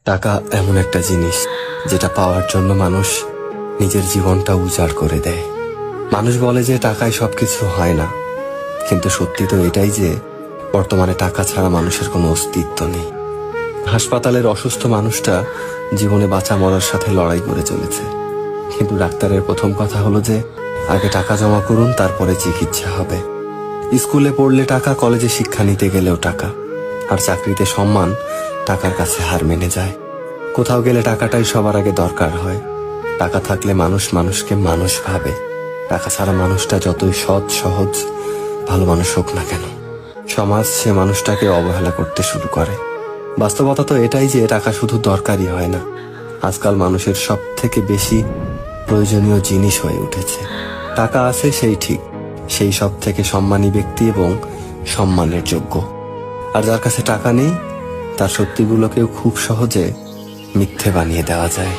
টাকা এমন একটা জিনিস যেটা পাওয়ার জন্য মানুষ নিজের জীবনটা উজাড় করে দেয়। মানুষ বলে যে টাকায় সবকিছু হয় না, কিন্তু সত্যি তো এটাই যে বর্তমানে টাকা ছাড়া মানুষের কোনো অস্তিত্ব নেই। হাসপাতালের অসুস্থ মানুষটা জীবনে বাঁচা মরার সাথে লড়াই করে চলেছে, কিন্তু ডাক্তারের প্রথম কথা হলো যে আগে টাকা জমা করুন, তারপরে চিকিৎসা হবে। স্কুলে পড়লে টাকা, কলেজে শিক্ষা নিতে গেলেও টাকা, আর চাকরিতে সম্মান টাকার কাছে হার মেনে যায়। কোথাও গেলে টাকাটাই সবার আগে দরকার হয়। টাকা থাকলে মানুষ মানুষকে মানুষ ভাবে। টাকা ছাড়া মানুষটা যতই সৎ সহজ ভালো মানুষ হোক না কেন, সমাজ সে মানুষটাকে অবহেলা করতে শুরু করে। বাস্তবতা তো এটাই যে টাকা শুধু দরকারই হয় না, আজকাল মানুষের সব থেকে বেশি প্রয়োজনীয় জিনিস হয়ে উঠেছে। টাকা আছে সেই ঠিক, সেই সব থেকে সম্মানী ব্যক্তি এবং সম্মানের যোগ্য। আর যার কাছে টাকা নেই, তার সত্যিগুলোকেও খুব সহজে মিথ্যে বানিয়ে দেওয়া যায়।